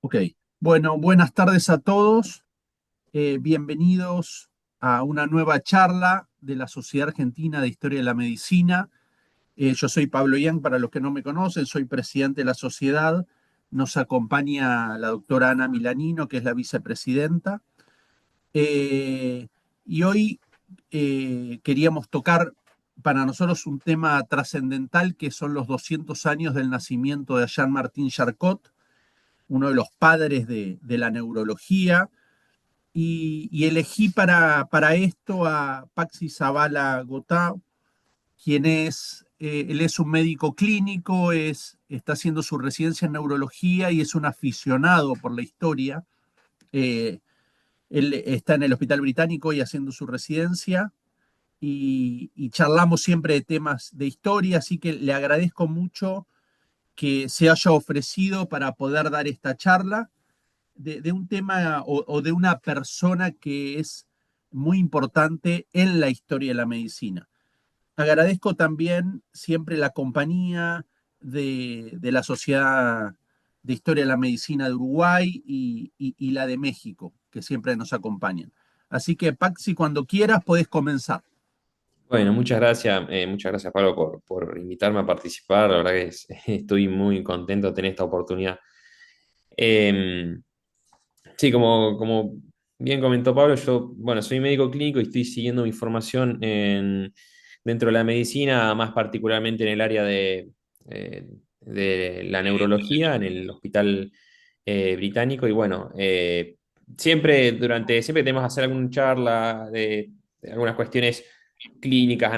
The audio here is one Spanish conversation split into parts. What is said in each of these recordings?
Ok, bueno, buenas tardes a todos. Bienvenidos a una nueva charla de la Sociedad Argentina de Historia de la Medicina. Yo soy Pablo Yang, para los que no me conocen, soy presidente de la sociedad. Nos acompaña la doctora Ana Milanino, que es la vicepresidenta. Eh, y hoy queríamos tocar para nosotros un tema trascendental, que son los 200 años del nacimiento de Jean-Martin Charcot, uno de los padres de la neurología, y elegí para esto a Paxi Zavala Gotá, él es un médico clínico, está haciendo su residencia en neurología y es un aficionado por la historia. Eh, Él está en el Hospital Británico y haciendo su residencia y charlamos siempre de temas de historia, así que le agradezco mucho que se haya ofrecido para poder dar esta charla de un tema o de una persona que es muy importante en la historia de la medicina. Agradezco también siempre la compañía de la Sociedad de Historia de la Medicina de Uruguay y la de México, que siempre nos acompañan. Así que, Paxi, cuando quieras, podés comenzar. Bueno, muchas gracias Pablo por invitarme a participar. La verdad que estoy muy contento de tener esta oportunidad. Eh, sí, como bien comentó Pablo, yo, bueno, soy médico clínico y estoy siguiendo mi formación dentro de la medicina, más particularmente en el área de la neurología, en el Hospital Británico. Y bueno, siempre tenemos que hacer alguna charla de algunas cuestiones clínicas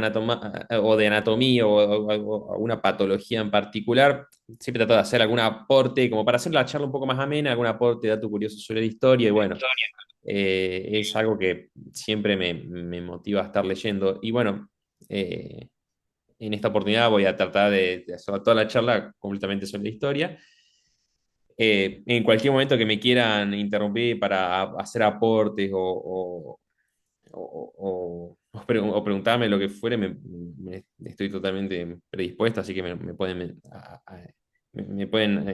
o de anatomía o alguna patología en particular. Siempre trato de hacer algún aporte, como para hacer la charla un poco más amena, algún aporte, dato curioso sobre la historia. Y bueno, es algo que siempre me motiva a estar leyendo. Y bueno, eh, en esta oportunidad voy a tratar de hacer toda la charla completamente sobre la historia. En cualquier momento que me quieran interrumpir para hacer aportes o preguntarme lo que fuere, estoy totalmente predispuesto, así que me pueden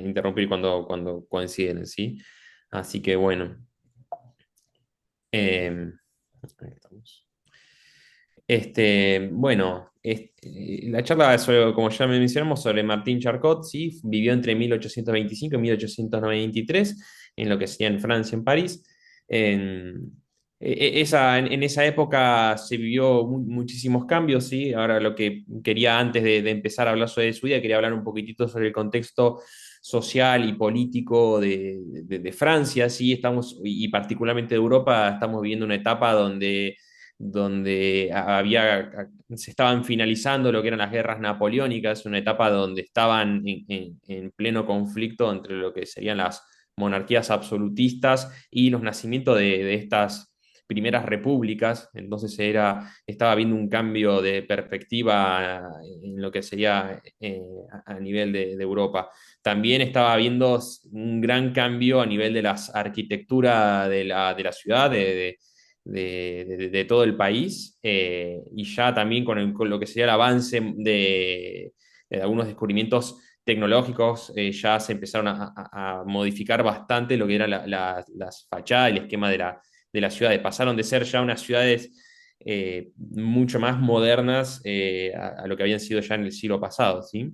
interrumpir cuando coinciden, ¿sí? Así que bueno, ahí estamos. La charla sobre, como ya mencionamos, sobre Martín Charcot, ¿sí? Vivió entre 1825 y 1893 en lo que sería en Francia, en París. En, en esa época se vivió muchísimos cambios, ¿sí? Ahora lo que quería antes de empezar a hablar sobre su vida, quería hablar un poquitito sobre el contexto social y político de Francia, ¿sí? Y particularmente de Europa, estamos viviendo una etapa donde se estaban finalizando lo que eran las guerras napoleónicas, una etapa donde estaban en pleno conflicto entre lo que serían las monarquías absolutistas y los nacimientos de estas primeras repúblicas. Entonces estaba habiendo un cambio de perspectiva en lo que sería a nivel de Europa. También estaba habiendo un gran cambio a nivel de las arquitecturas de la ciudad, de todo el país, y ya también con lo que sería el avance de algunos descubrimientos tecnológicos. Ya se empezaron a modificar bastante lo que era las fachadas y el esquema de las ciudades. Pasaron de ser ya unas ciudades mucho más modernas a lo que habían sido ya en el siglo pasado, ¿sí?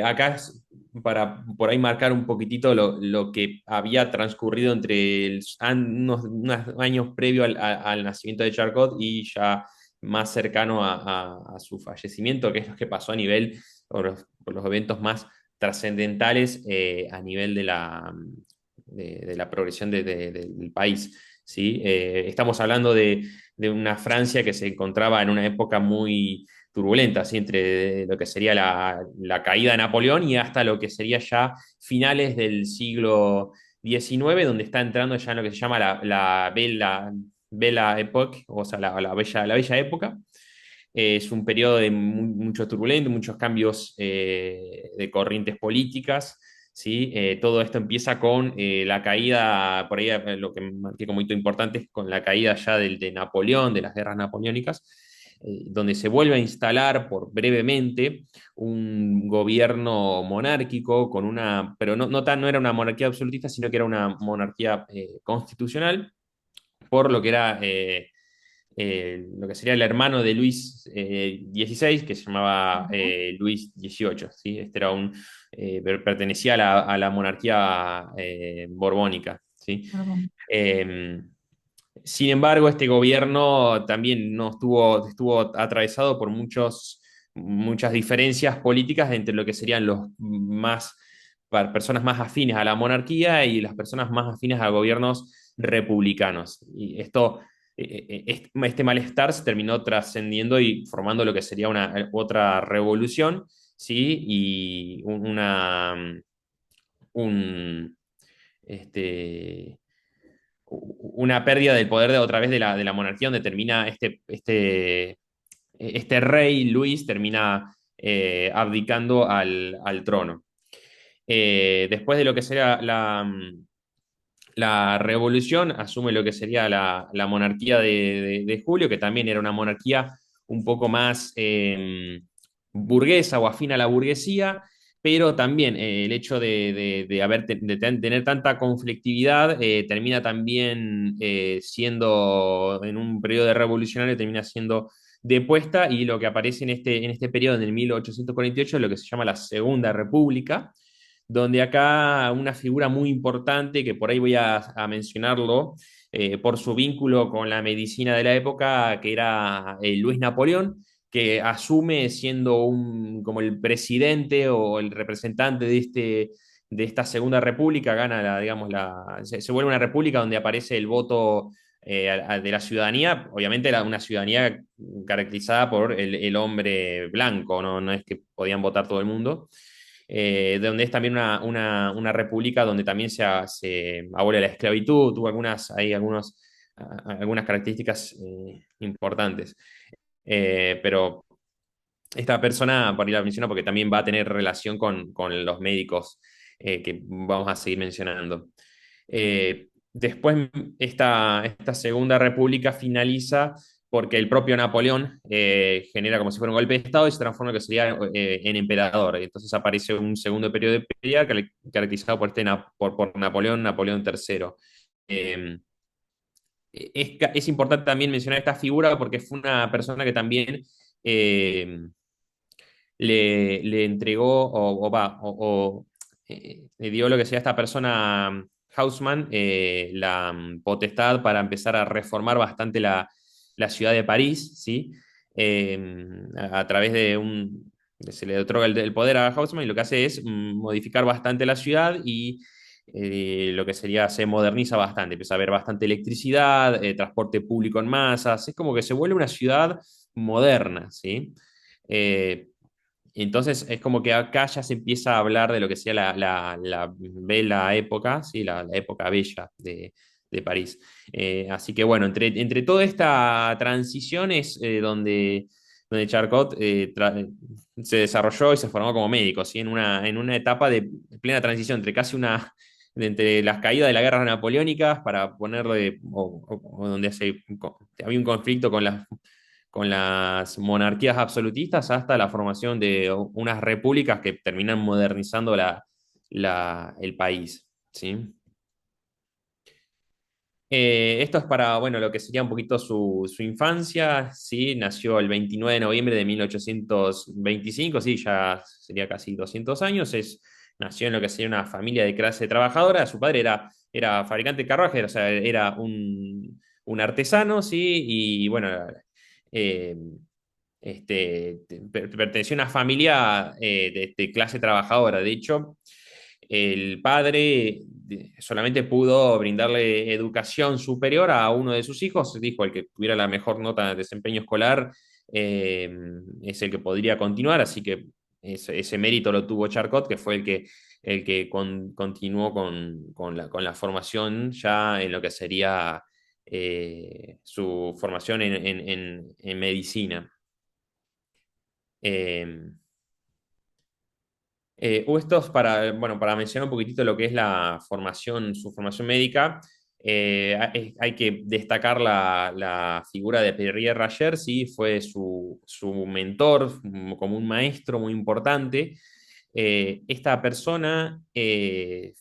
Acá es para por ahí marcar un poquitito lo que había transcurrido entre unos años previo al nacimiento de Charcot y ya más cercano a su fallecimiento, que es lo que pasó a nivel, por los eventos más trascendentales a nivel de la progresión del país. ¿Sí? Estamos hablando de una Francia que se encontraba en una época muy turbulenta, ¿sí? Entre lo que sería la caída de Napoleón y hasta lo que sería ya finales del siglo XIX, donde está entrando ya en lo que se llama Belle Époque, o sea, la bella época. Es un periodo de mucho turbulento, muchos cambios de corrientes políticas. ¿Sí? Todo esto empieza con la caída, por ahí lo que marqué como hito importante es con la caída ya de Napoleón, de las guerras napoleónicas. donde se vuelve a instalar por brevemente un gobierno monárquico con una, pero no era una monarquía absolutista, sino que era una monarquía constitucional, por lo que era lo que sería el hermano de Luis XVI, que se llamaba Ujú. Luis XVIII, ¿sí? Este era pertenecía a la monarquía borbónica, ¿sí? Perdón. Eh, Sin embargo, este gobierno también no estuvo atravesado por muchas diferencias políticas entre lo que serían personas más afines a la monarquía y las personas más afines a gobiernos republicanos. Y este malestar se terminó trascendiendo y formando lo que sería otra revolución, ¿sí? Y un, este, una pérdida del poder otra vez de la monarquía, donde termina este rey Luis termina abdicando al trono. Después de lo que sería la revolución, asume lo que sería la monarquía de Julio, que también era una monarquía un poco más burguesa o afín a la burguesía, pero también el hecho de tener tanta conflictividad termina también siendo, en un periodo revolucionario, termina siendo depuesta, y lo que aparece en este periodo, en el 1848, es lo que se llama la Segunda República, donde acá una figura muy importante, que por ahí voy a mencionarlo, por su vínculo con la medicina de la época, que era Luis Napoleón, que asume siendo como el presidente o el representante de esta Segunda República, gana digamos, se vuelve una república donde aparece el voto de la ciudadanía, obviamente era una ciudadanía caracterizada por el hombre blanco, no es que podían votar todo el mundo, donde es también una república donde también se abole la esclavitud, tuvo algunas características importantes. Pero esta persona, por ir a mencionar, porque también va a tener relación con los médicos que vamos a seguir mencionando. Después, esta Segunda República finaliza porque el propio Napoleón genera como si fuera un golpe de Estado y se transforma en lo que sería en emperador. Entonces aparece un segundo periodo imperial caracterizado por Napoleón III. Eh, es importante también mencionar esta figura porque fue una persona que también eh, le entregó le dio lo que sea a esta persona, Haussmann, la potestad para empezar a reformar bastante la ciudad de París, ¿sí? A través se le otorga el poder a Haussmann, y lo que hace es modificar bastante la ciudad y lo que sería, se moderniza bastante, empieza a haber bastante electricidad, transporte público en masas, es como que se vuelve una ciudad moderna, ¿sí? Eh, entonces es como que acá ya se empieza a hablar de lo que sea la bella época, ¿sí? La época bella de París. Así que bueno, entre toda esta transición es donde Charcot se desarrolló y se formó como médico, ¿sí? En una etapa de plena transición entre entre las caídas de las guerras napoleónicas, para ponerle, o donde había un conflicto con las monarquías absolutistas, hasta la formación de unas repúblicas que terminan modernizando el país, ¿sí? Esto es para, bueno, lo que sería un poquito su infancia, ¿sí? Nació el 29 de noviembre de 1825, sí, ya sería casi 200 años. Nació en lo que sería una familia de clase trabajadora. Su padre era fabricante de carruajes, o sea, era un artesano, ¿sí? Y bueno, eh, perteneció a una familia de clase trabajadora. De hecho, el padre solamente pudo brindarle educación superior a uno de sus hijos. Dijo, el que tuviera la mejor nota de desempeño escolar eh, es el que podría continuar, así que ese mérito lo tuvo Charcot, que fue el que continuó con la formación ya en lo que sería su formación en medicina. Eh, o esto es para, bueno, para mencionar un poquitito lo que es su formación médica. Hay que destacar la figura de Pierre Rayer, ¿sí? Fue su mentor, como un maestro muy importante. Esta persona era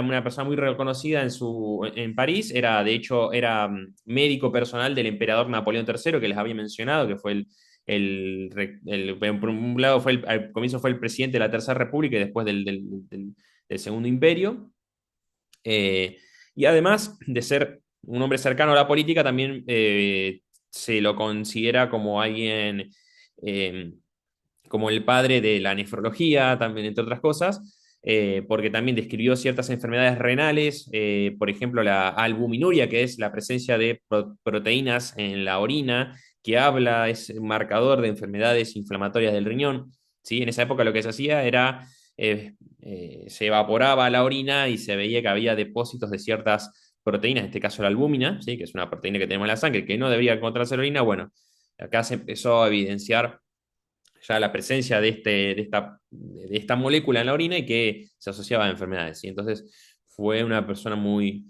una persona muy reconocida en París, de hecho, era médico personal del emperador Napoleón III, que les había mencionado, que fue por un lado al comienzo fue el presidente de la Tercera República y después del Segundo Imperio. Y además de ser un hombre cercano a la política, también se lo considera como alguien, eh, como el padre de la nefrología, también, entre otras cosas, porque también describió ciertas enfermedades renales, por ejemplo, la albuminuria, que es la presencia de proteínas en la orina, es un marcador de enfermedades inflamatorias del riñón. ¿Sí? En esa época lo que se hacía era se evaporaba la orina y se veía que había depósitos de ciertas proteínas, en este caso la albúmina, ¿sí? Que es una proteína que tenemos en la sangre, que no debería encontrarse en la orina. Bueno, acá se empezó a evidenciar ya la presencia de esta molécula en la orina y que se asociaba a enfermedades. ¿Sí? Entonces fue una persona muy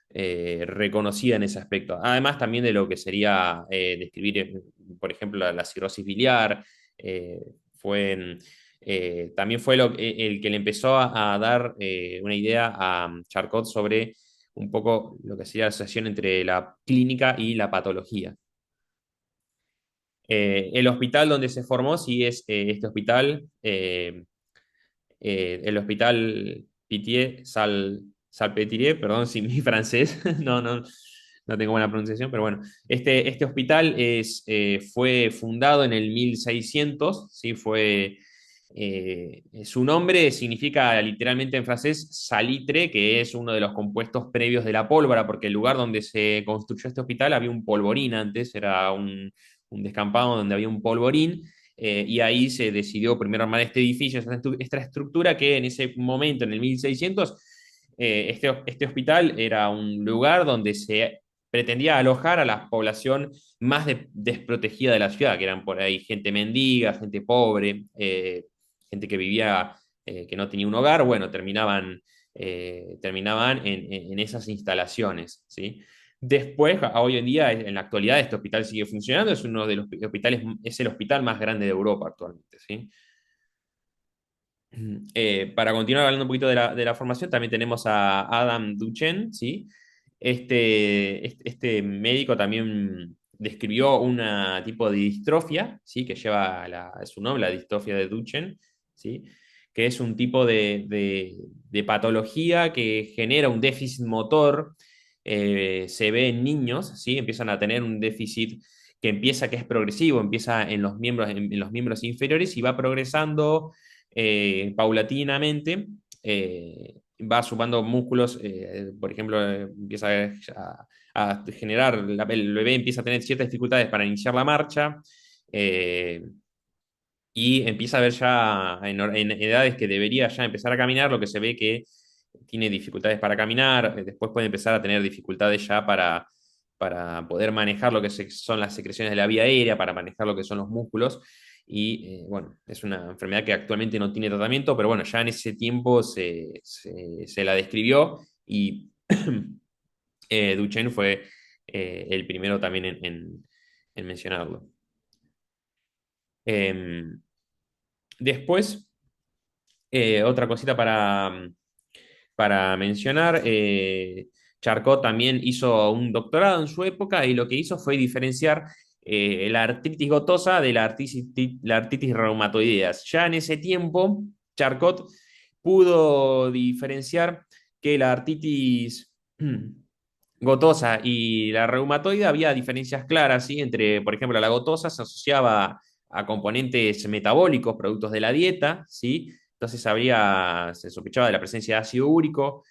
reconocida en ese aspecto. Además también de lo que sería describir, por ejemplo, la cirrosis biliar, eh, fue... también fue el que le empezó a dar una idea a Charcot sobre un poco lo que sería la asociación entre la clínica y la patología. El hospital donde se formó sí es este hospital, el hospital Salpêtrière, perdón si mi francés no tengo buena pronunciación, pero bueno, este hospital fue fundado en el 1600, ¿sí? Su nombre significa literalmente en francés salitre, que es uno de los compuestos previos de la pólvora, porque el lugar donde se construyó este hospital había un polvorín antes, era un descampado donde había un polvorín, y ahí se decidió primero armar este edificio, esta estructura que en ese momento, en el 1600, este hospital era un lugar donde se pretendía alojar a la población más desprotegida de la ciudad, que eran por ahí gente mendiga, gente pobre, gente que vivía, que no tenía un hogar. Bueno, terminaban en esas instalaciones, ¿sí? Después, hoy en día, en la actualidad, este hospital sigue funcionando, es uno de los hospitales, es el hospital más grande de Europa actualmente, ¿sí? Para continuar hablando un poquito de la formación, también tenemos a Adam Duchen, ¿sí? Este médico también describió un tipo de distrofia, ¿sí? Que lleva su nombre, la distrofia de Duchen, ¿sí? Que es un tipo de patología que genera un déficit motor. Se ve en niños, ¿sí? Empiezan a tener un déficit que es progresivo, empieza en los miembros inferiores y va progresando paulatinamente. Va sumando músculos, por ejemplo, empieza generar, el bebé empieza a tener ciertas dificultades para iniciar la marcha, eh, y empieza a ver ya en edades que debería ya empezar a caminar, lo que se ve que tiene dificultades para caminar. Después puede empezar a tener dificultades ya para poder manejar lo que son las secreciones de la vía aérea, para manejar lo que son los músculos. Y bueno, es una enfermedad que actualmente no tiene tratamiento, pero bueno, ya en ese tiempo se la describió y Duchenne fue el primero también en mencionarlo. Em, Después, otra cosita para mencionar, Charcot también hizo un doctorado en su época y lo que hizo fue diferenciar la artritis gotosa de la artritis reumatoidea. Ya en ese tiempo, Charcot pudo diferenciar que la artritis gotosa y la reumatoide había diferencias claras, ¿sí? Entre, por ejemplo, la gotosa se asociaba a componentes metabólicos, productos de la dieta, ¿sí? Entonces se sospechaba de la presencia de ácido úrico,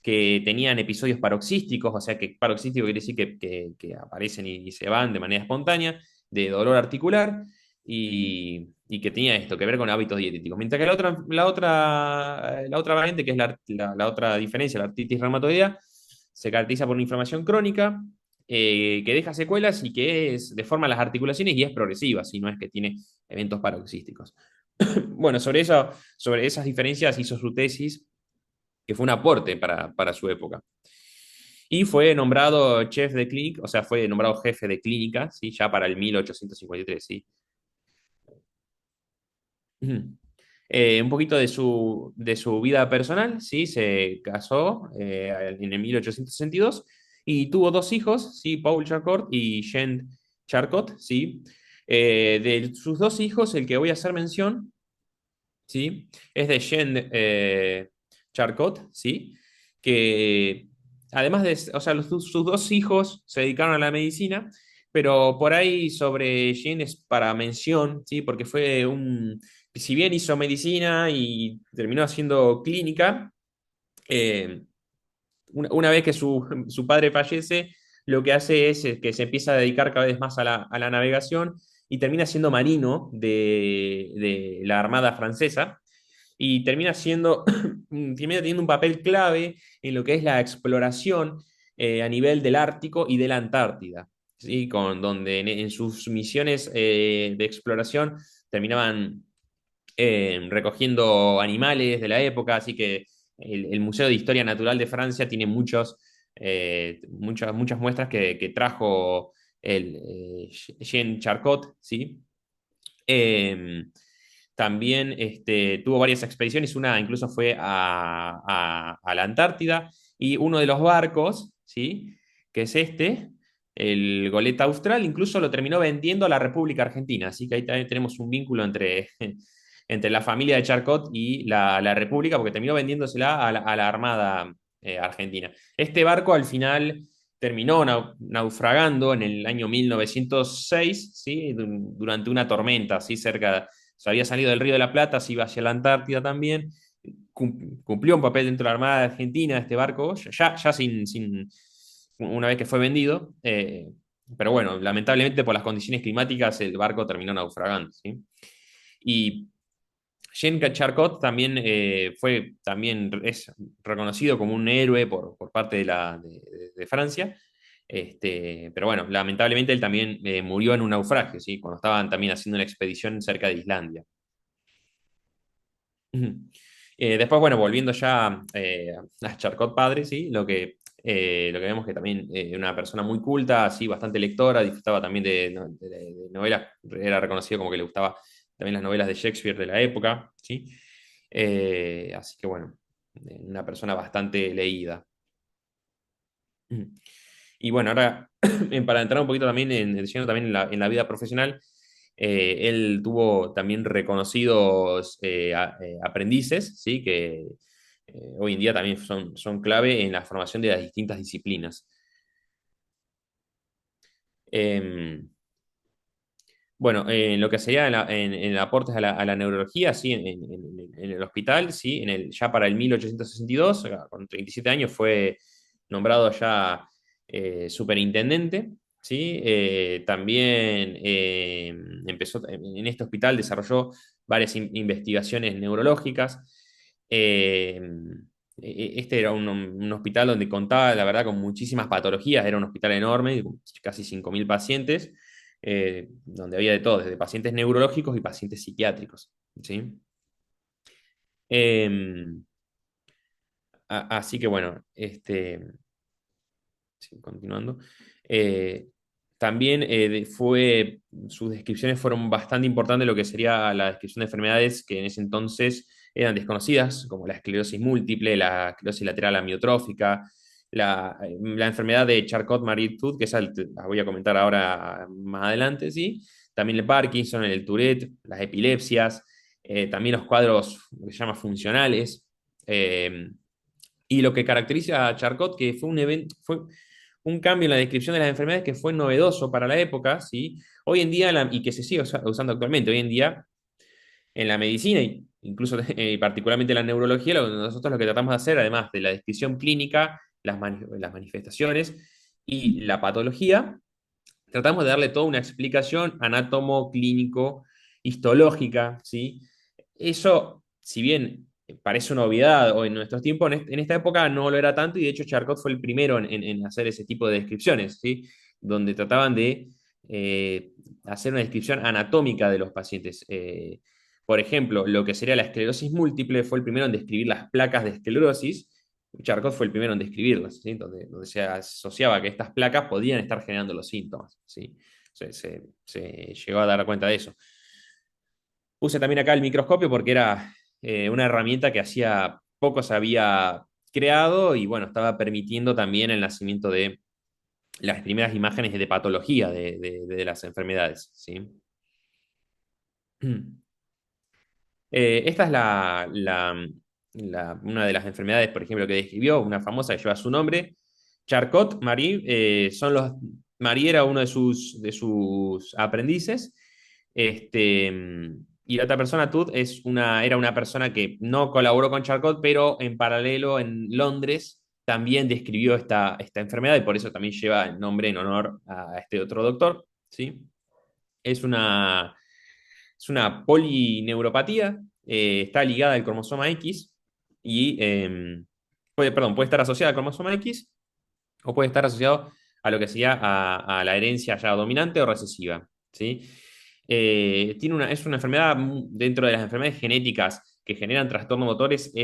que tenían episodios paroxísticos, o sea que paroxístico quiere decir que aparecen y se van de manera espontánea, de dolor articular, y que tenía esto que ver con hábitos dietéticos. Mientras que la otra variante, que es la otra diferencia, la artritis reumatoidea, se caracteriza por una inflamación crónica, que deja secuelas y que deforma las articulaciones y es progresiva, si no es que tiene eventos paroxísticos. Bueno, sobre esas diferencias hizo su tesis, que fue un aporte para su época. Y fue nombrado chef de clínica, o sea, fue nombrado jefe de clínica, ¿sí? Ya para el 1853, ¿sí? Ujú. Un poquito de su vida personal, ¿sí? Se casó en el 1862 y tuvo dos hijos, ¿sí? Paul Charcot y Jean Charcot, ¿sí? De sus dos hijos, el que voy a hacer mención, ¿sí? Es de Jean Charcot, ¿sí? Que además de, o sea, sus dos hijos se dedicaron a la medicina, pero por ahí sobre Jean es para mención, ¿sí? Porque fue si bien hizo medicina y terminó haciendo clínica, eh, una vez que su padre fallece, lo que hace es que se empieza a dedicar cada vez más a la navegación y termina siendo marino de la Armada Francesa y termina teniendo un papel clave en lo que es la exploración a nivel del Ártico y de la Antártida, ¿sí? Donde en sus misiones de exploración terminaban recogiendo animales de la época, así que el Museo de Historia Natural de Francia tiene muchas muestras que trajo Jean Charcot, ¿sí? Eh, También tuvo varias expediciones, una incluso fue a la Antártida, y uno de los barcos, ¿sí? Que es el Goleta Austral, incluso lo terminó vendiendo a la República Argentina, así que ahí también tenemos un vínculo entre la familia de Charcot y la República, porque terminó vendiéndosela a la Armada Argentina. Este barco al final terminó naufragando en el año 1906, ¿sí? Durante una tormenta, ¿sí? Se había salido del Río de la Plata, se iba hacia la Antártida también. Cumplió un papel dentro de la Armada Argentina este barco, ya una vez que fue vendido. Pero bueno, lamentablemente por las condiciones climáticas el barco terminó naufragando, ¿sí? Y Jean Charcot también es reconocido como un héroe por parte de Francia. Pero bueno, lamentablemente él también murió en un naufragio, ¿sí? Cuando estaban también haciendo una expedición cerca de Islandia. Ujú. Después, bueno, volviendo ya a Charcot padre, ¿sí? Lo que vemos que también una persona muy culta, así, bastante lectora, disfrutaba también de novelas, era reconocido como que le gustaba también las novelas de Shakespeare de la época, ¿sí? Así que bueno, una persona bastante leída. Ujú. Y bueno, ahora para entrar un poquito también también en la vida profesional, él tuvo también reconocidos aprendices, ¿sí? Que hoy en día también son clave en la formación de las distintas disciplinas. Em, bueno, en lo que sería en aportes a la neurología, sí, en el hospital, sí, ya para el 1862, con 37 años, fue nombrado ya superintendente, sí. También empezó en este hospital, desarrolló varias investigaciones neurológicas. Eh, este era un hospital donde contaba, la verdad, con muchísimas patologías, era un hospital enorme, con casi 5.000 pacientes donde había de todo, desde pacientes neurológicos y pacientes psiquiátricos, ¿sí? Eh, Así que bueno, sí, continuando. Eh, También sus descripciones fueron bastante importantes, lo que sería la descripción de enfermedades que en ese entonces eran desconocidas, como la esclerosis múltiple, la esclerosis lateral amiotrófica, la enfermedad de Charcot-Marie-Tooth, que esa la voy a comentar ahora más adelante, ¿sí? También el Parkinson, el Tourette, las epilepsias, también los cuadros que se llaman funcionales. eh, y lo que caracteriza a Charcot, que fue un cambio en la descripción de las enfermedades que fue novedoso para la época, ¿sí? Hoy en día, y que se sigue usando actualmente, hoy en día en la medicina, incluso particularmente en la neurología, nosotros lo que tratamos de hacer, además de la descripción clínica, las manifestaciones y la patología, tratamos de darle toda una explicación anátomo, clínico, histológica, ¿sí? Eso, si bien parece una obviedad o en nuestros tiempos, en esta época no lo era tanto y de hecho Charcot fue el primero en hacer ese tipo de descripciones, ¿sí? Donde trataban de eh, hacer una descripción anatómica de los pacientes. Por ejemplo, lo que sería la esclerosis múltiple fue el primero en describir las placas de esclerosis Charcot fue el primero en describirlas, ¿sí? Donde se asociaba que estas placas podían estar generando los síntomas, ¿sí? Se llegó a dar cuenta de eso. Puse también acá el microscopio porque era una herramienta que hacía poco se había creado y bueno, estaba permitiendo también el nacimiento de las primeras imágenes de patología de las enfermedades, ¿sí? Esta es una de las enfermedades, por ejemplo, que describió, una famosa que lleva su nombre. Charcot-Marie, Marie era uno de sus aprendices. Este, y la otra persona, Tut, era una persona que no colaboró con Charcot, pero en paralelo en Londres también describió esta enfermedad y por eso también lleva el nombre en honor a este otro doctor, ¿sí? Es una, es una polineuropatía, está ligada al cromosoma X y puede estar asociada al cromosoma X o puede estar asociado a lo que sería a la herencia ya dominante o recesiva, ¿sí? Es una enfermedad, dentro de las enfermedades genéticas que generan trastornos motores,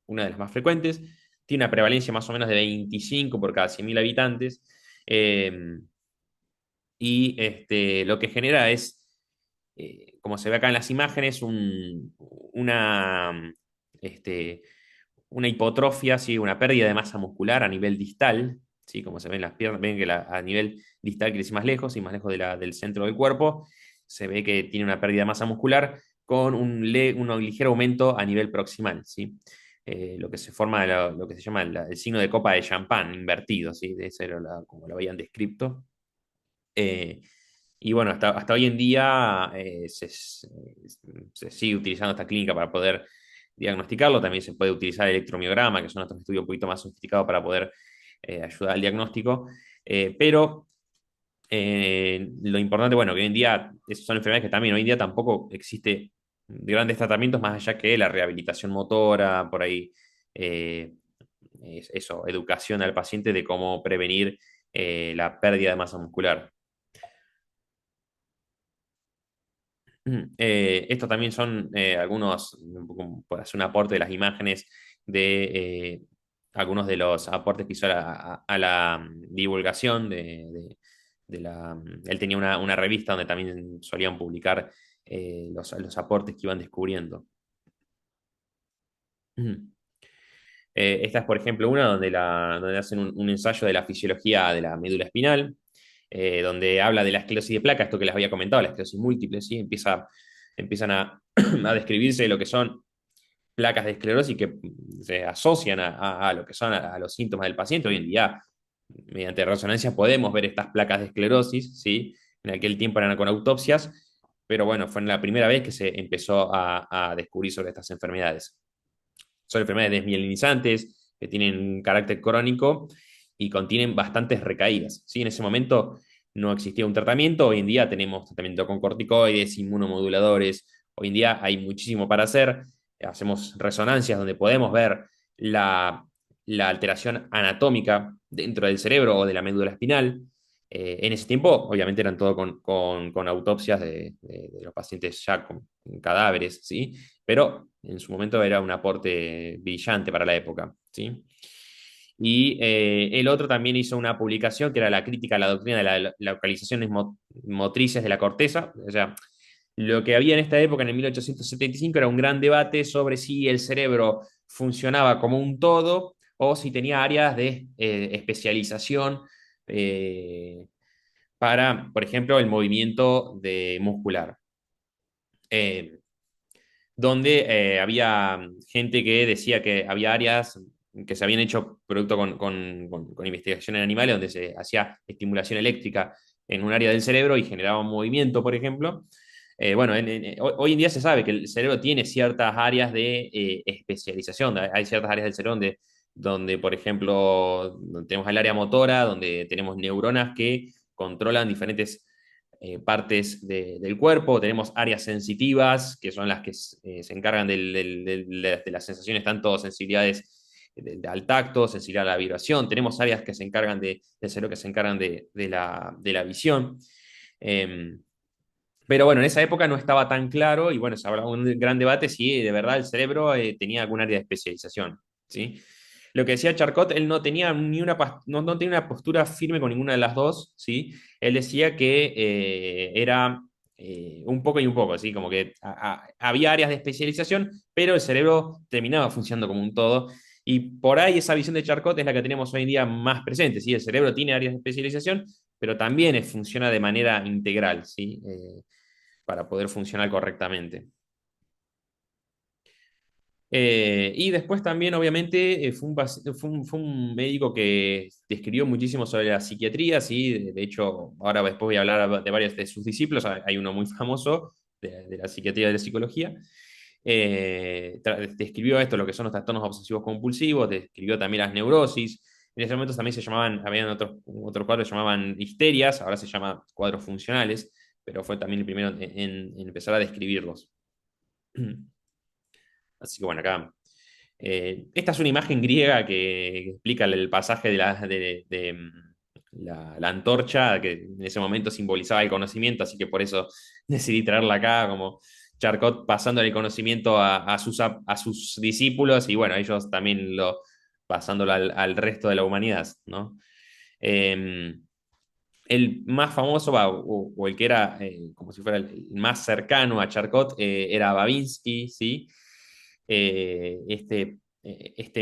una de las más frecuentes. Tiene una prevalencia más o menos de 25 por cada 100.000 habitantes. Eh, lo que genera es, como se ve acá en las imágenes, este, una hipotrofia, ¿sí? Una pérdida de masa muscular a nivel distal, ¿sí? Como se ven las piernas, ven que a nivel distal crece más lejos y más lejos del centro del cuerpo, se ve que tiene una pérdida de masa muscular con un ligero aumento a nivel proximal, ¿sí? Lo que se forma, lo que se llama el signo de copa de champán invertido, ¿sí? De ese era como lo habían descrito. Eh, y bueno, hasta hoy en día se sigue utilizando esta clínica para poder diagnosticarlo. También se puede utilizar el electromiograma, que son otros estudios un poquito más sofisticados para poder ayudar al diagnóstico. Pero lo importante, bueno, que hoy en día son enfermedades que también hoy en día tampoco existe grandes tratamientos más allá que la rehabilitación motora, por ahí, eh, eso, educación al paciente de cómo prevenir la pérdida de masa muscular. Estos también son algunos, un poco por hacer un aporte de las imágenes de algunos de los aportes que hizo a la divulgación él tenía una revista donde también solían publicar los aportes que iban descubriendo. Esta es, por ejemplo, una donde hacen un ensayo de la fisiología de la médula espinal, donde habla de la esclerosis de placa, esto que les había comentado, la esclerosis múltiple, ¿sí? Empiezan a, a describirse lo que son placas de esclerosis que se asocian a lo que son a los síntomas del paciente. Hoy en día, mediante resonancia, podemos ver estas placas de esclerosis, ¿sí? En aquel tiempo eran con autopsias, pero bueno, fue la primera vez que se empezó a descubrir sobre estas enfermedades. Son enfermedades desmielinizantes que tienen un carácter crónico y contienen bastantes recaídas, ¿sí? En ese momento no existía un tratamiento, hoy en día tenemos tratamiento con corticoides, inmunomoduladores, hoy en día hay muchísimo para hacer, hacemos resonancias donde podemos ver la alteración anatómica dentro del cerebro o de la médula espinal. En ese tiempo, obviamente, eran todo con autopsias de los pacientes ya con cadáveres, ¿sí? Pero en su momento era un aporte brillante para la época, ¿sí? Y el otro también hizo una publicación que era la crítica a la doctrina de las localizaciones motrices de la corteza. O sea, lo que había en esta época, en el 1875, era un gran debate sobre si el cerebro funcionaba como un todo o si tenía áreas de especialización para, por ejemplo, el movimiento muscular. Eh, donde había gente que decía que había áreas que se habían hecho producto con investigación en animales, donde se hacía estimulación eléctrica en un área del cerebro y generaba un movimiento, por ejemplo. Bueno, hoy en día se sabe que el cerebro tiene ciertas áreas de especialización. Hay ciertas áreas del cerebro donde, por ejemplo, tenemos el área motora, donde tenemos neuronas que controlan diferentes partes del cuerpo, tenemos áreas sensitivas, que son las que se encargan de las sensaciones, tanto sensibilidades al tacto, sensibilidad a la vibración, tenemos áreas que se encargan del cerebro que se encargan de la visión. Pero bueno, en esa época no estaba tan claro y bueno, se hablaba un gran debate si de verdad el cerebro tenía algún área de especialización. ¿sí? Lo que decía Charcot, él no tenía no tenía una postura firme con ninguna de las dos, ¿sí? Él decía que era un poco y un poco, ¿sí? Como que había áreas de especialización, pero el cerebro terminaba funcionando como un todo. Y por ahí esa visión de Charcot es la que tenemos hoy en día más presente, ¿sí? El cerebro tiene áreas de especialización, pero también funciona de manera integral, ¿sí? Para poder funcionar correctamente. Y después también, obviamente, fue un médico que describió muchísimo sobre la psiquiatría, ¿sí? De hecho, ahora después voy a hablar de varios de sus discípulos, hay uno muy famoso de la psiquiatría y de la psicología. Describió esto, lo que son los trastornos obsesivos compulsivos, describió también las neurosis. En ese momento también se llamaban, habían otros cuadros que se llamaban histerias, ahora se llaman cuadros funcionales, pero fue también el primero en empezar a describirlos. Así que bueno, acá. Esta es una imagen griega que explica el pasaje de la antorcha, que en ese momento simbolizaba el conocimiento, así que por eso decidí traerla acá, como Charcot pasando el conocimiento a sus discípulos y bueno, ellos también pasándolo al resto de la humanidad, ¿no? Eh, el más famoso, o el que era como si fuera el más cercano a Charcot, era Babinski, ¿sí? Este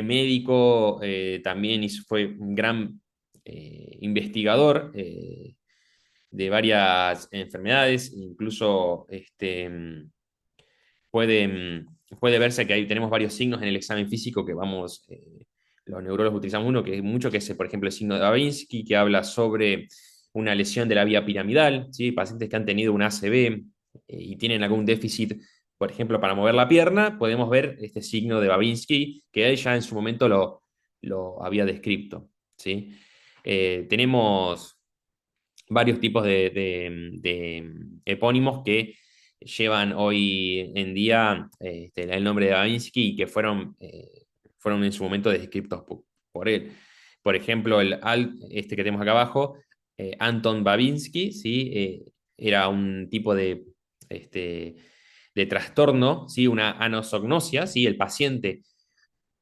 médico también fue un gran investigador de varias enfermedades, incluso puede verse que ahí tenemos varios signos en el examen físico que los neurólogos utilizamos uno, que es mucho, que es, por ejemplo, el signo de Babinski, que habla sobre una lesión de la vía piramidal, ¿sí? Pacientes que han tenido un ACV y tienen algún déficit, por ejemplo, para mover la pierna, podemos ver este signo de Babinski, que él ya en su momento lo había descrito, ¿sí? Tenemos varios tipos de epónimos que llevan hoy en día el nombre de Babinski y que fueron en su momento descritos por él. Por ejemplo, este que tenemos acá abajo, Anton Babinski, ¿sí? Era un tipo de trastorno, ¿sí? Una anosognosia, ¿sí? El paciente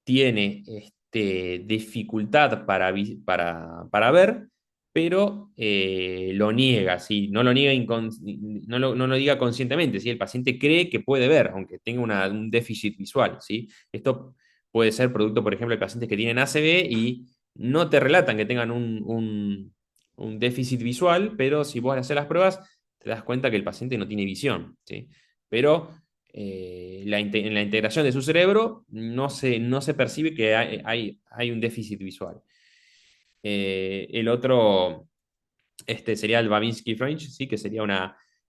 tiene dificultad para ver, pero lo niega, ¿sí? No lo niega no lo diga conscientemente, ¿sí? El paciente cree que puede ver, aunque tenga un déficit visual, ¿sí? Esto puede ser producto, por ejemplo, de pacientes que tienen ACV y no te relatan que tengan un déficit visual, pero si vos haces las pruebas, te das cuenta que el paciente no tiene visión, ¿sí? Pero en la integración de su cerebro no se percibe que hay un déficit visual. El otro sería el Babinski Fringe, ¿sí? Que sería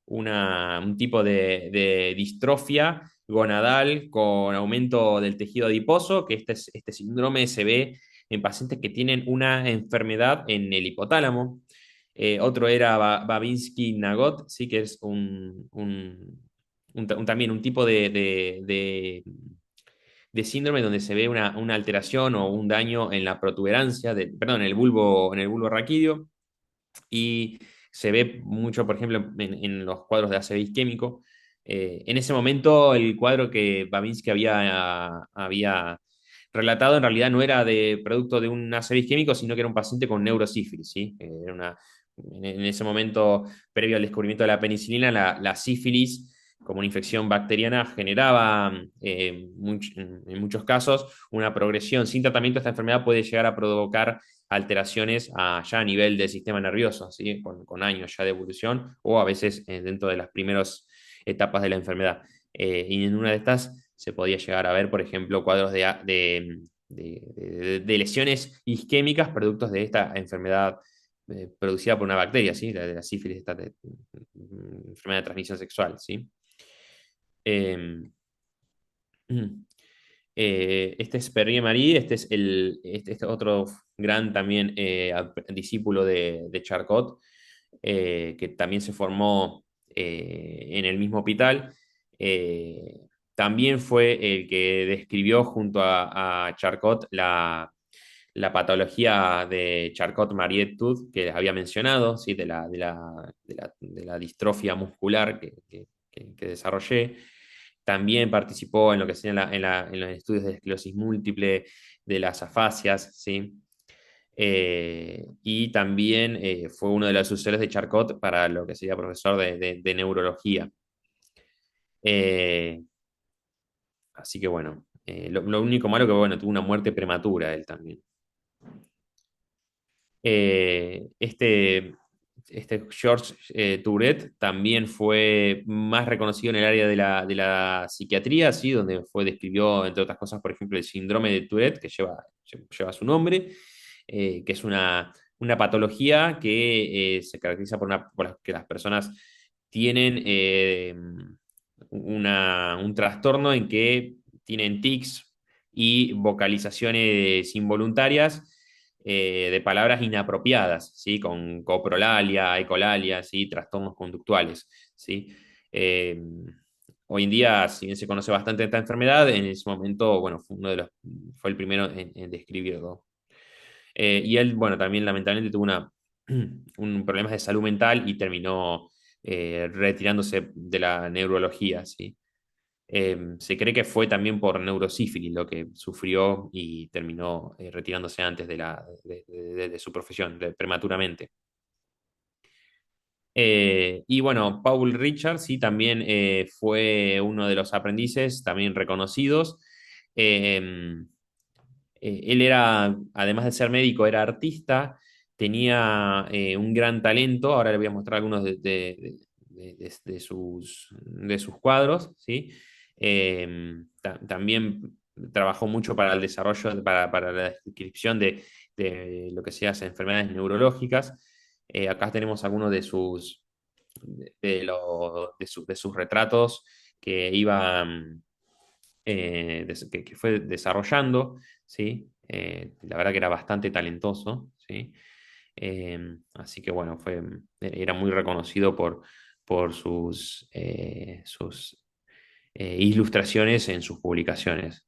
un tipo de distrofia gonadal con aumento del tejido adiposo, que este síndrome se ve en pacientes que tienen una enfermedad en el hipotálamo. Otro era Babinski-Nagot, ¿sí? Que es también un tipo de síndrome donde se ve una alteración o un daño en la protuberancia, perdón, en el bulbo raquídeo, y se ve mucho, por ejemplo, en los cuadros de ACV isquémico. En ese momento, el cuadro que Babinski había relatado en realidad no era de producto de un ACV isquémico, sino que era un paciente con neurosífilis, ¿sí? En ese momento, previo al descubrimiento de la penicilina, la sífilis como una infección bacteriana generaba en muchos casos una progresión. Sin tratamiento, esta enfermedad puede llegar a provocar alteraciones ya a nivel del sistema nervioso, ¿sí? Con años ya de evolución o a veces dentro de las primeras etapas de la enfermedad. Y en una de estas se podía llegar a ver, por ejemplo, cuadros de lesiones isquémicas productos de esta enfermedad producida por una bacteria, ¿sí? La sífilis, esta enfermedad de transmisión sexual, ¿sí? Eh, este es Pierre Marie, este es otro gran también discípulo de Charcot, que también se formó en el mismo hospital. También fue el que describió junto a Charcot la patología de Charcot-Marie-Tooth que les había mencionado, ¿sí? De la distrofia muscular que desarrollé. También participó en lo que sería en los estudios de esclerosis múltiple, de las afasias, ¿sí? Y también fue uno de los sucesores de Charcot para lo que sería profesor de neurología. Eh, Así que bueno, lo único malo que bueno, tuvo una muerte prematura él también. Eh, este, este George Tourette también fue más reconocido en el área de la psiquiatría, ¿sí? Donde describió, entre otras cosas, por ejemplo, el síndrome de Tourette, que lleva su nombre, que es una patología que se caracteriza por que las personas tienen un trastorno en que tienen tics y vocalizaciones involuntarias de palabras inapropiadas, ¿sí? Con coprolalia, ecolalia, ¿sí? Trastornos conductuales, ¿sí? Eh, Hoy en día, si bien se conoce bastante esta enfermedad, en ese momento, bueno, fue el primero en describirlo. Y él, bueno, también lamentablemente tuvo un problemas de salud mental y terminó retirándose de la neurología, ¿sí? Se cree que fue también por neurosífilis lo que sufrió y terminó retirándose antes de su profesión, prematuramente. Y bueno, Paul Richards sí también fue uno de los aprendices, también reconocidos. Eh, Él era, además de ser médico, era artista, tenía un gran talento. Ahora le voy a mostrar algunos de sus cuadros, ¿sí? También trabajó mucho para el desarrollo, para la descripción de lo que se hace enfermedades neurológicas. Acá tenemos algunos de sus retratos que iba que fue desarrollando, ¿sí? La verdad que era bastante talentoso, ¿sí? Así que bueno, era muy reconocido por sus ilustraciones en sus publicaciones.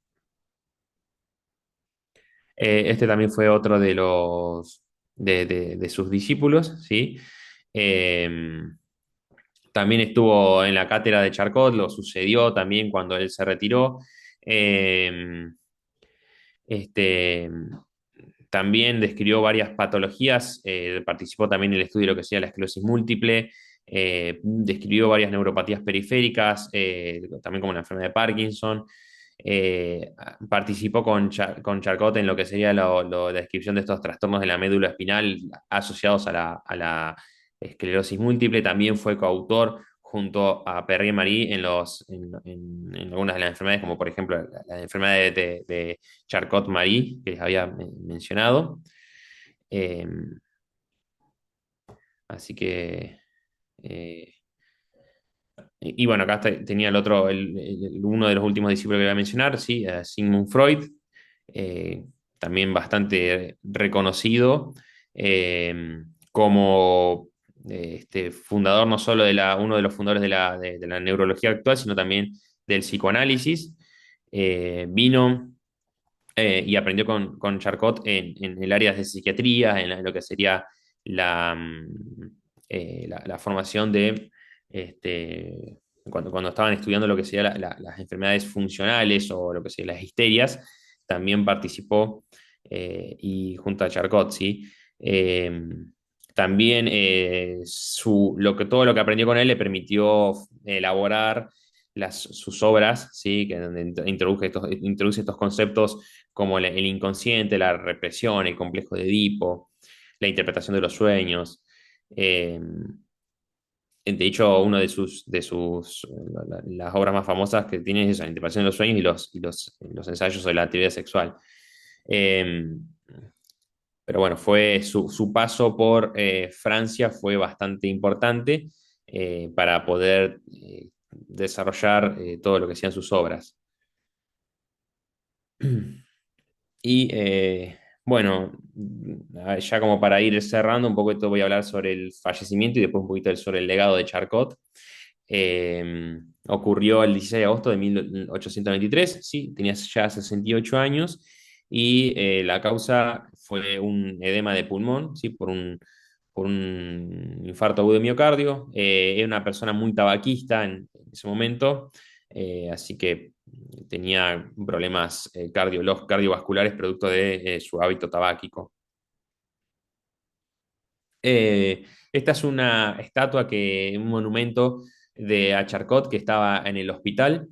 Este también fue otro de sus discípulos, ¿sí? Eh, También estuvo en la cátedra de Charcot, lo sucedió también cuando él se retiró. Eh, Este, También describió varias patologías, participó también en el estudio de lo que sea la esclerosis múltiple, describió varias neuropatías periféricas, también como la enfermedad de Parkinson. Participó con Charcot en lo que sería la descripción de estos trastornos de la médula espinal asociados a la esclerosis múltiple. También fue coautor junto a Perry Marie en algunas de las enfermedades, como por ejemplo la enfermedad de Charcot-Marie, que les había mencionado. Eh, Así que, eh, y bueno, acá tenía el otro, uno de los últimos discípulos que voy a mencionar, sí, Sigmund Freud, eh, también bastante reconocido como fundador no solo uno de los fundadores de la neurología actual, sino también del psicoanálisis. Vino y aprendió con Charcot en el área de psiquiatría, lo que sería la formación cuando estaban estudiando lo que sería las enfermedades funcionales o lo que sería las histerias, también participó y junto a Charcot, ¿sí? Eh, También todo lo que aprendió con él le permitió elaborar sus obras, ¿sí? Que donde introduce estos conceptos como el inconsciente, la represión, el complejo de Edipo, la interpretación de los sueños. Eh, de hecho, uno las obras más famosas que tiene es esa, la interpretación de los sueños y los ensayos sobre la actividad sexual. Eh, pero bueno, su paso por Francia fue bastante importante para poder desarrollar todo lo que sean sus obras. Y bueno, ya como para ir cerrando, un poco esto voy a hablar sobre el fallecimiento y después un poquito sobre el legado de Charcot. Ocurrió el 16 de agosto de 1823, sí, tenía ya 68 años y la causa fue un edema de pulmón, sí, por un infarto agudo de miocardio. Era una persona muy tabaquista en ese momento. así que tenía problemas cardiovasculares producto de su hábito tabáquico. Esta es una estatua un monumento de a Charcot que estaba en el hospital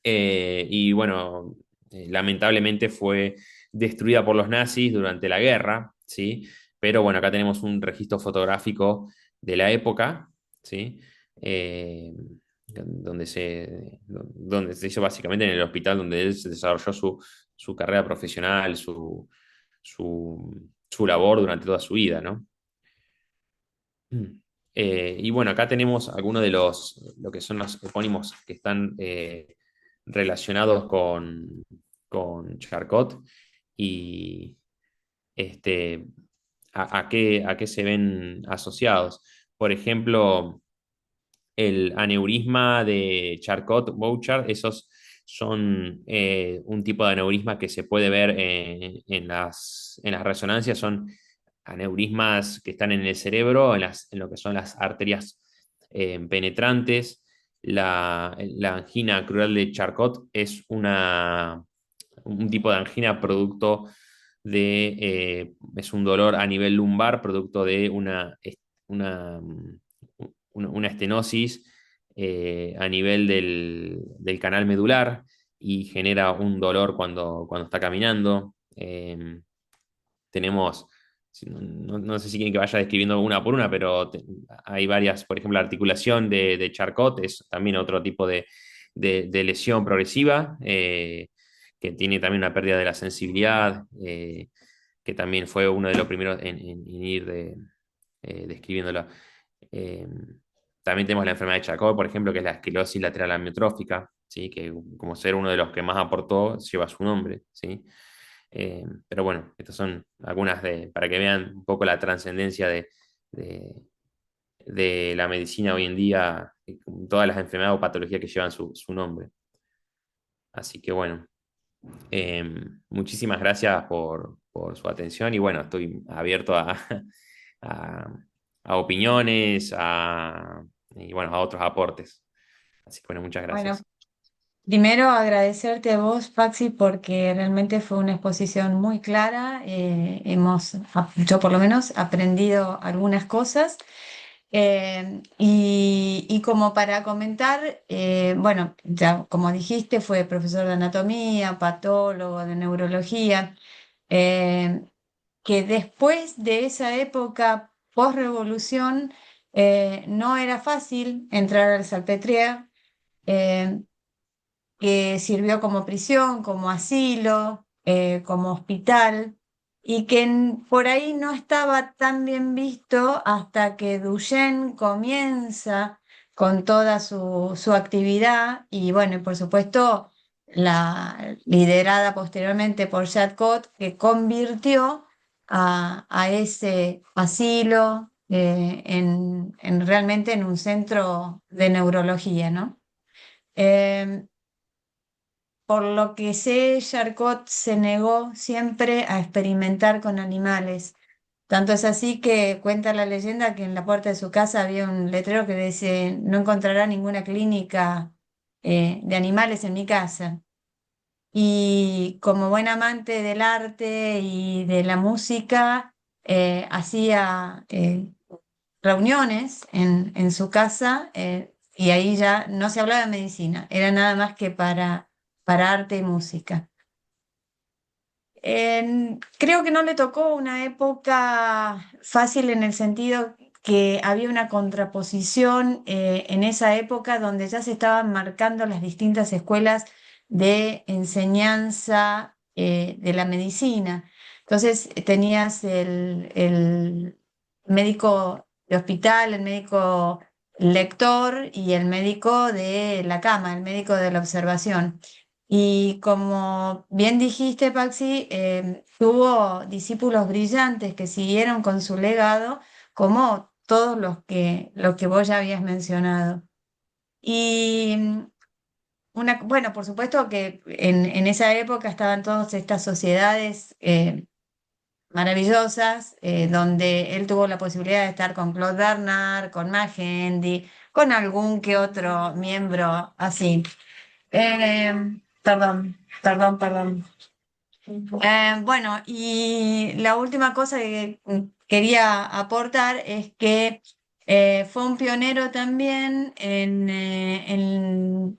y bueno, lamentablemente fue destruida por los nazis durante la guerra, ¿sí? Pero bueno, acá tenemos un registro fotográfico de la época, ¿sí? Eh, donde se hizo básicamente en el hospital donde él se desarrolló su carrera profesional, su labor durante toda su vida, ¿no? Mm. Y bueno, acá tenemos algunos de lo que son los epónimos que están relacionados con Charcot y este, a qué se ven asociados. Por ejemplo, el aneurisma de Charcot-Bouchard, esos son un tipo de aneurisma que se puede ver en las resonancias, son aneurismas que están en el cerebro, en lo que son las arterias penetrantes. La angina crural de Charcot es un tipo de angina producto es un dolor a nivel lumbar, producto de una, una estenosis a nivel del canal medular y genera un dolor cuando está caminando. Tenemos, no sé si quieren que vaya describiendo una por una, pero hay varias, por ejemplo, la articulación de Charcot es también otro tipo de lesión progresiva, que tiene también una pérdida de la sensibilidad, que también fue uno de los primeros en ir describiéndola. Eh, También tenemos la enfermedad de Charcot, por ejemplo, que es la esclerosis lateral amiotrófica, ¿sí? Que como ser uno de los que más aportó, lleva su nombre, ¿sí? Pero bueno, estas son algunas para que vean un poco la trascendencia de, de la medicina hoy en día, con todas las enfermedades o patologías que llevan su nombre. Así que bueno, muchísimas gracias por su atención y bueno, estoy abierto a, a opiniones y bueno, a otros aportes. Así que bueno, muchas Bueno, gracias. primero agradecerte a vos, Paxi, porque realmente fue una exposición muy clara. Yo por lo menos, aprendido algunas cosas. Y como para comentar, bueno, ya como dijiste, fue profesor de anatomía, patólogo, de neurología, eh, que después de esa época post-revolución no era fácil entrar al Salpêtrière. eh, que sirvió como prisión, como asilo, como hospital, y que por ahí no estaba tan bien visto hasta que Duchenne comienza con toda su actividad, y bueno, y por supuesto, liderada posteriormente por Jacques, que convirtió a ese asilo realmente en un centro de neurología, ¿no? Em, por lo que sé, Charcot se negó siempre a experimentar con animales. Tanto es así que cuenta la leyenda que en la puerta de su casa había un letrero que dice, no encontrará ninguna clínica de animales en mi casa. Y como buen amante del arte y de la música, hacía reuniones en su casa, y ahí ya no se hablaba de medicina, era nada más que para arte y música. Creo que no le tocó una época fácil en el sentido que había una contraposición en esa época donde ya se estaban marcando las distintas escuelas de enseñanza de la medicina. Entonces tenías el médico de hospital, el médico lector y el médico de la cama, el médico de la observación. Y como bien dijiste, Paxi, tuvo discípulos brillantes que siguieron con su legado, como todos los que vos ya habías mencionado. Y bueno, por supuesto que en esa época estaban todas estas sociedades maravillosas, donde él tuvo la posibilidad de estar con Claude Bernard, con Magendie, con algún que otro miembro así. Perdón. Bueno, y la última cosa que quería aportar es que fue un pionero también en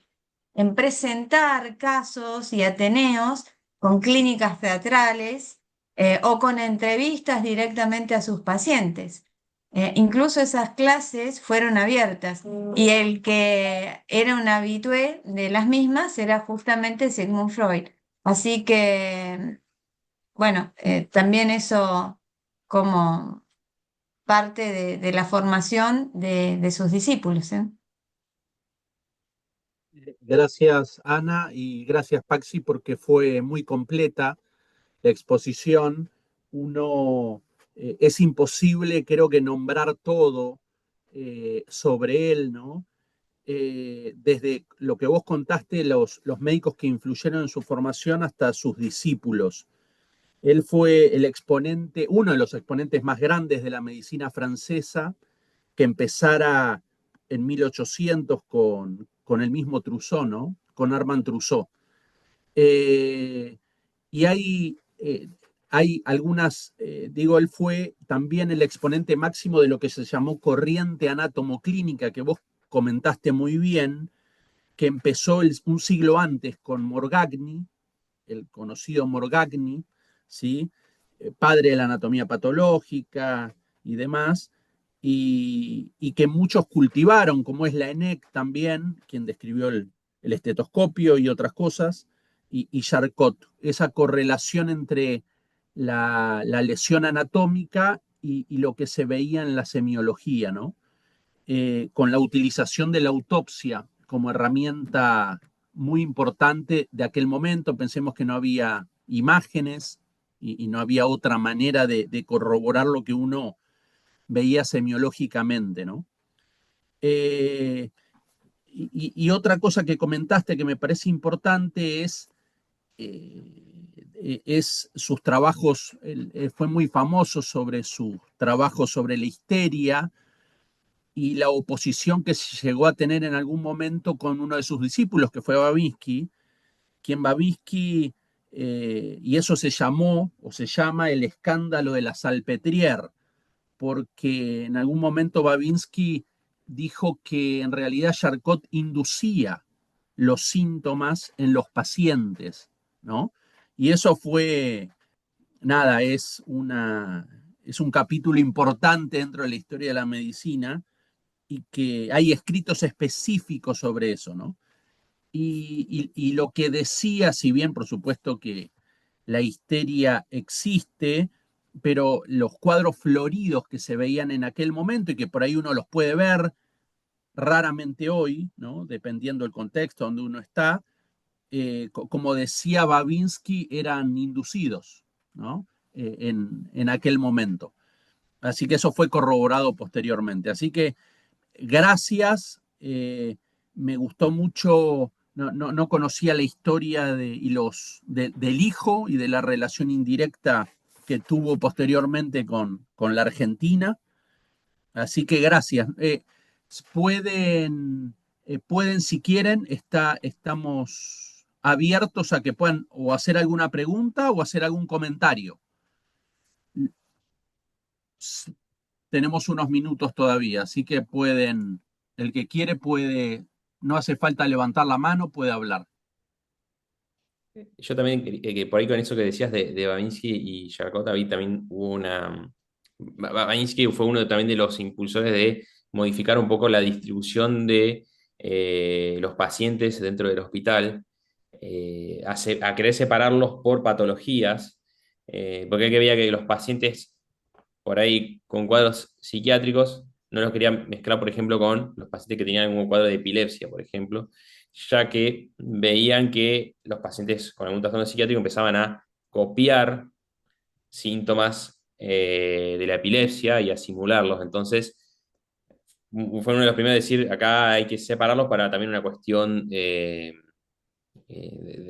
presentar casos y ateneos con clínicas teatrales o con entrevistas directamente a sus pacientes. Incluso esas clases fueron abiertas y el que era un habitué de las mismas era justamente Sigmund Freud. Así que, bueno, también eso como parte de la formación de sus discípulos, ¿eh? Gracias, Ana, y gracias, Paxi, porque fue muy completa la exposición. Uno es imposible, creo que, nombrar todo sobre él, ¿no? Desde lo que vos contaste, los médicos que influyeron en su formación hasta sus discípulos. Él fue el exponente, uno de los exponentes más grandes de la medicina francesa, que empezara en 1800 con el mismo Trousseau, ¿no? Con Armand Trousseau. Eh, y hay algunas, digo, él fue también el exponente máximo de lo que se llamó corriente anatomoclínica, que vos comentaste muy bien, que empezó un siglo antes con Morgagni, el conocido Morgagni, ¿sí? Padre de la anatomía patológica y demás, y que muchos cultivaron, como es la ENEC también, quien describió el estetoscopio y otras cosas, y Charcot, esa correlación entre la lesión anatómica y lo que se veía en la semiología, ¿no? Con la utilización de la autopsia como herramienta muy importante de aquel momento. Pensemos que no había imágenes y no había otra manera de corroborar lo que uno veía semiológicamente, ¿no? Eh, y otra cosa que comentaste que me parece importante es sus trabajos, fue muy famoso sobre su trabajo sobre la histeria, y la oposición que se llegó a tener en algún momento con uno de sus discípulos, que fue Babinski, quien Babinski, y eso se llamó o se llama el escándalo de la Salpêtrière, porque en algún momento Babinski dijo que en realidad Charcot inducía los síntomas en los pacientes, ¿no? Y eso fue, nada, es un capítulo importante dentro de la historia de la medicina, y que hay escritos específicos sobre eso, ¿no? Y lo que decía, si bien por supuesto que la histeria existe, pero los cuadros floridos que se veían en aquel momento y que por ahí uno los puede ver raramente hoy, ¿no? Dependiendo del contexto donde uno está, como decía Babinski, eran inducidos, ¿no? En aquel momento. Así que eso fue corroborado posteriormente. Así que gracias, me gustó mucho, no conocía la historia del hijo y de la relación indirecta que tuvo posteriormente con la Argentina, así que gracias. Pueden, si quieren, estamos abiertos a que puedan o hacer alguna pregunta o hacer algún comentario. Tenemos unos minutos todavía, así que el que quiere puede, no hace falta levantar la mano, puede hablar. Yo también, que por ahí con eso que decías de Babinski y Charcot, ahí también hubo Babinski fue uno también de los impulsores de modificar un poco la distribución de los pacientes dentro del hospital, a querer separarlos por patologías, porque él veía que los pacientes por ahí con cuadros psiquiátricos no los querían mezclar, por ejemplo, con los pacientes que tenían algún cuadro de epilepsia, por ejemplo, ya que veían que los pacientes con algún trastorno psiquiátrico empezaban a copiar síntomas de la epilepsia y a simularlos. Entonces, fue uno de los primeros a decir, acá hay que separarlos para también una cuestión de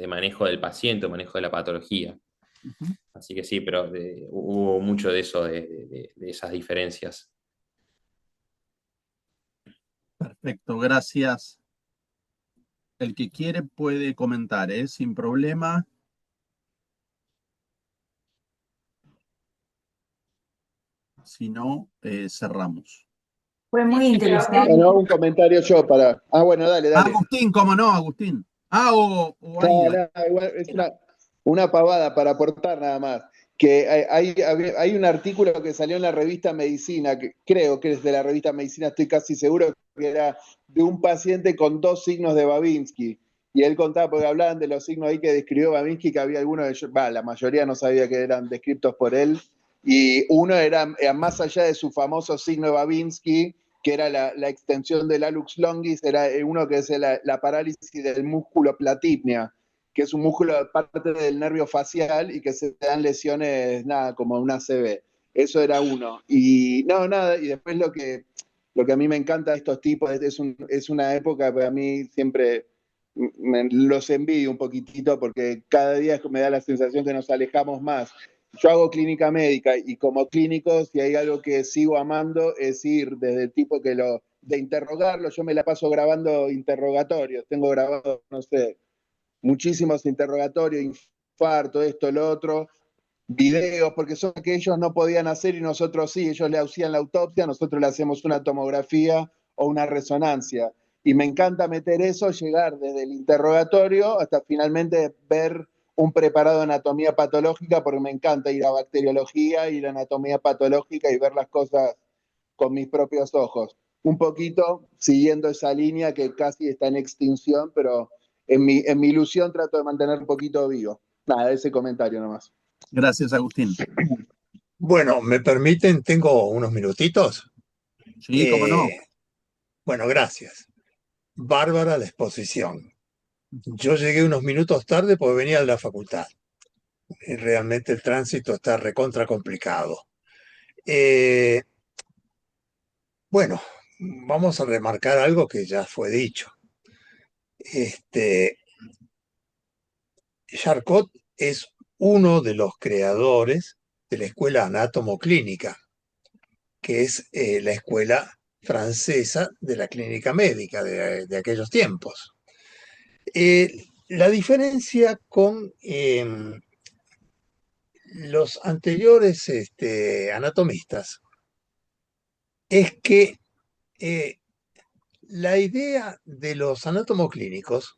manejo del paciente, manejo de la patología. Ujú. Así que sí, pero hubo mucho de eso, de esas diferencias. Perfecto, gracias. El que quiere puede comentar, sin problema. Si no, cerramos. Fue muy interesante. Bueno, hago un comentario yo para. Ah, bueno, dale, dale. Agustín, ¿cómo no, Agustín? O No, Aida. no, igual es una pavada para aportar nada más. Que hay un artículo que salió en la revista Medicina, que creo que es de la revista Medicina, estoy casi seguro que era de un paciente con 2 signos de Babinski. Y él contaba, porque hablaban de los signos ahí que describió Babinski, que había algunos de ellos, la mayoría no sabía que eran descritos por él. Y uno era más allá de su famoso signo de Babinski, que era la extensión del hallux longis, era uno que es la parálisis del músculo platípnea, que es un músculo parte del nervio facial y que se dan lesiones, nada, como una ACV. Eso era uno. Y no, nada, y después lo que a mí me encanta de estos tipos es una época para mí siempre los envidio un poquitito porque cada día me da la sensación que nos alejamos más. Yo hago clínica médica y como clínico, si hay algo que sigo amando es ir desde el tipo de interrogarlo. Yo me la paso grabando interrogatorios, tengo grabado, no sé, muchísimos interrogatorios, infarto, esto, lo otro, videos, porque son que ellos no podían hacer y nosotros sí, ellos le hacían la autopsia, nosotros le hacemos una tomografía o una resonancia. Y me encanta meter eso, llegar desde el interrogatorio hasta finalmente ver un preparado de anatomía patológica, porque me encanta ir a bacteriología, ir a anatomía patológica y ver las cosas con mis propios ojos. Un poquito siguiendo esa línea que casi está en extinción, pero en mi ilusión trato de mantener un poquito vivo. Nada, ese comentario nomás. Gracias, Agustín. Bueno, ¿me permiten? Tengo unos minutitos. Sí, cómo no. Bueno, gracias. Bárbara la exposición. Yo llegué unos minutos tarde porque venía de la facultad. Y realmente el tránsito está recontra complicado. Bueno, vamos a remarcar algo que ya fue dicho. Charcot es uno de los creadores de la escuela anatomoclínica, que es la escuela francesa de la clínica médica de aquellos tiempos. La diferencia con los anteriores anatomistas es que la idea de los anatomoclínicos,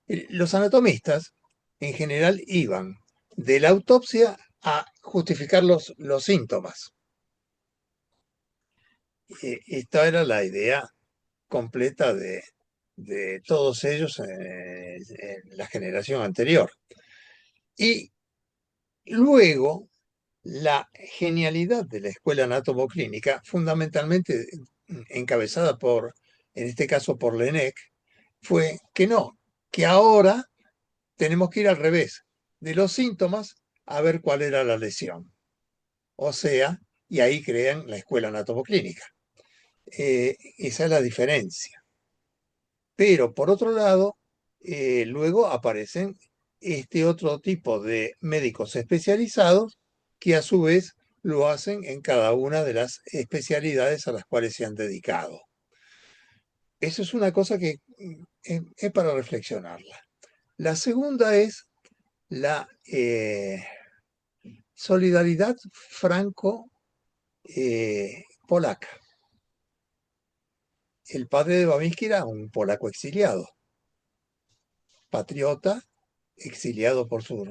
los anatomistas en general iban de la autopsia a justificar los síntomas. Esta era la idea completa de todos ellos en la generación anterior. Y luego, la genialidad de la escuela anatomoclínica, fundamentalmente encabezada en este caso por Laennec, fue que no, que ahora tenemos que ir al revés, de los síntomas a ver cuál era la lesión. O sea, y ahí crean la escuela anatomoclínica. Esa es la diferencia. Pero por otro lado, luego aparecen este otro tipo de médicos especializados que a su vez lo hacen en cada una de las especialidades a las cuales se han dedicado. Eso es una cosa que es para reflexionarla. La segunda es la solidaridad franco-polaca. El padre de Babinski era un polaco exiliado, patriota, exiliado por sus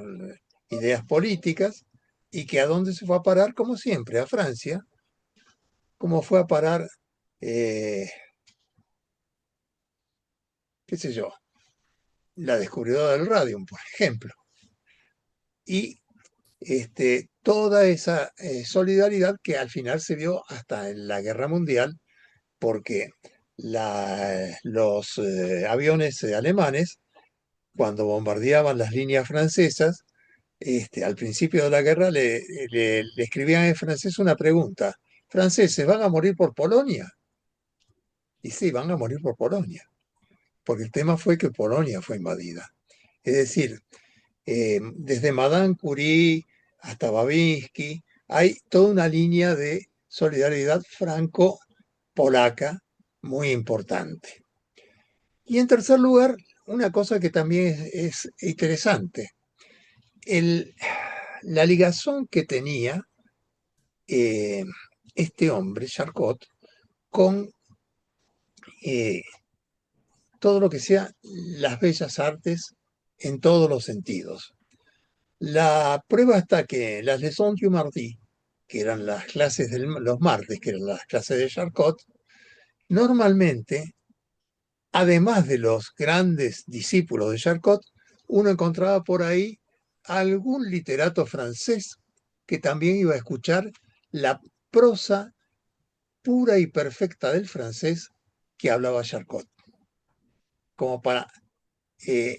ideas políticas, y que a dónde se fue a parar, como siempre, a Francia, como fue a parar, qué sé yo, la descubridora del radium, por ejemplo. Y toda esa solidaridad que al final se vio hasta en la Guerra Mundial, porque los aviones alemanes, cuando bombardeaban las líneas francesas, al principio de la guerra le escribían en francés una pregunta: ¿franceses van a morir por Polonia? Y sí, van a morir por Polonia, porque el tema fue que Polonia fue invadida. Es decir, desde Madame Curie hasta Babinski, hay toda una línea de solidaridad franco-polaca muy importante. Y en tercer lugar, una cosa que también es interesante, la ligazón que tenía este hombre, Charcot, con todo lo que sea las bellas artes en todos los sentidos. La prueba está que las Leçons du Mardi, que eran las clases de los martes, que eran las clases de Charcot, normalmente, además de los grandes discípulos de Charcot, uno encontraba por ahí algún literato francés que también iba a escuchar la prosa pura y perfecta del francés que hablaba Charcot, como para eh,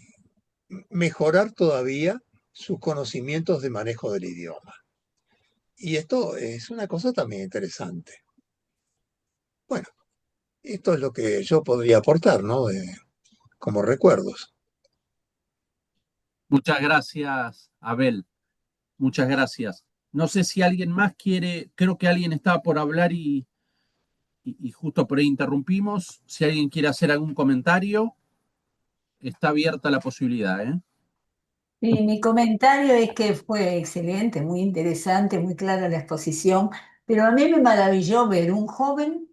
mejorar todavía sus conocimientos de manejo del idioma. Y esto es una cosa también interesante. Bueno, esto es lo que yo podría aportar, ¿no? Como recuerdos. Muchas gracias, Abel. Muchas gracias. No sé si alguien más quiere, creo que alguien estaba por hablar y justo por ahí interrumpimos. Si alguien quiere hacer algún comentario, está abierta la posibilidad, ¿eh? Y mi comentario es que fue excelente, muy interesante, muy clara la exposición, pero a mí me maravilló ver un joven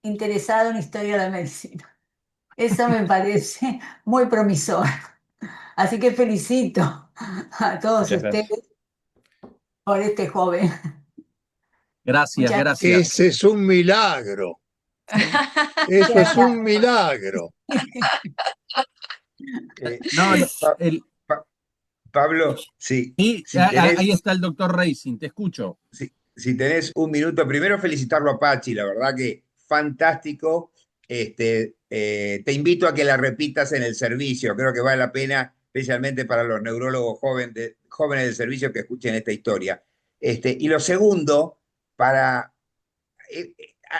interesado en historia de la medicina. Eso me parece muy promisor. Así que felicito a todos Muchas ustedes gracias. por este joven. Gracias, Muchas gracias. Ese es un milagro. Eso es un milagro. No, Pa- el, Pa- Pablo, sí, y si ahí tenés, está el doctor Racing, te escucho. si tenés un minuto, primero felicitarlo a Pachi, la verdad que fantástico. Te invito a que la repitas en el servicio, creo que vale la pena, especialmente para los neurólogos jóvenes del servicio que escuchen esta historia. Y lo segundo,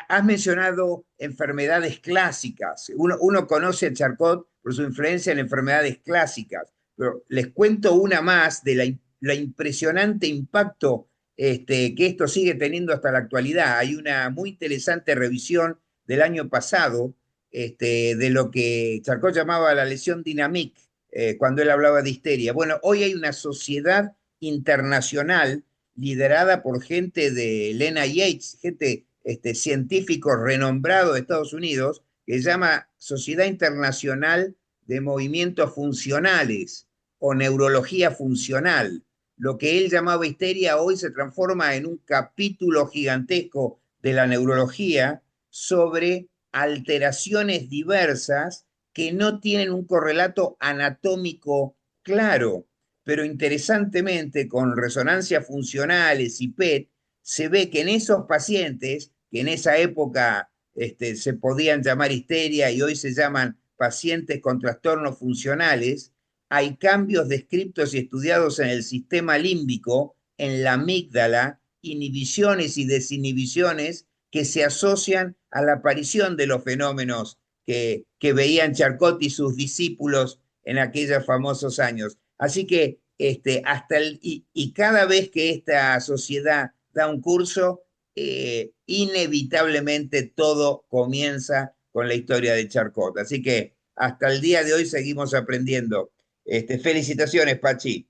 has mencionado enfermedades clásicas. Uno conoce a Charcot por su influencia en enfermedades clásicas, pero les cuento una más de la impresionante impacto que esto sigue teniendo hasta la actualidad. Hay una muy interesante revisión del año pasado de lo que Charcot llamaba la lesión dinamique, cuando él hablaba de histeria. Bueno, hoy hay una sociedad internacional liderada por gente de Lena Yates, gente científico renombrado de Estados Unidos, que se llama Sociedad Internacional de Movimientos Funcionales o Neurología Funcional. Lo que él llamaba histeria hoy se transforma en un capítulo gigantesco de la neurología sobre alteraciones diversas que no tienen un correlato anatómico claro, pero interesantemente con resonancias funcionales y PET, se ve que en esos pacientes, que en esa época se podían llamar histeria y hoy se llaman pacientes con trastornos funcionales, hay cambios descritos y estudiados en el sistema límbico, en la amígdala, inhibiciones y desinhibiciones que se asocian a la aparición de los fenómenos que veían Charcot y sus discípulos en aquellos famosos años. Así que y cada vez que esta sociedad da un curso, inevitablemente todo comienza con la historia de Charcot. Así que hasta el día de hoy seguimos aprendiendo. Felicitaciones, Pachi.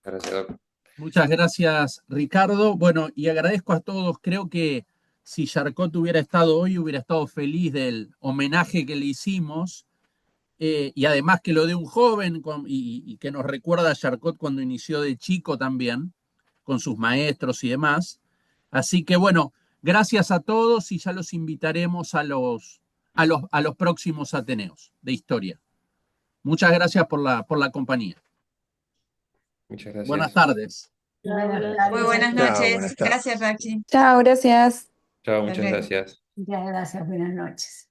Gracias, Doc. Muchas gracias, Ricardo. Bueno, y agradezco a todos. Creo que si Charcot hubiera estado hoy, hubiera estado feliz del homenaje que le hicimos. Y además que lo de un joven y que nos recuerda a Charcot cuando inició de chico también, con sus maestros y demás. Así que bueno, gracias a todos y ya los invitaremos a los próximos Ateneos de historia. Muchas gracias por la compañía. Muchas gracias. Buenas tardes. Muy buenas Chao, noches. buenas tardes. Gracias, Pachi. Chao, gracias. Chao, Hasta muchas luego. gracias. Muchas gracias, buenas noches.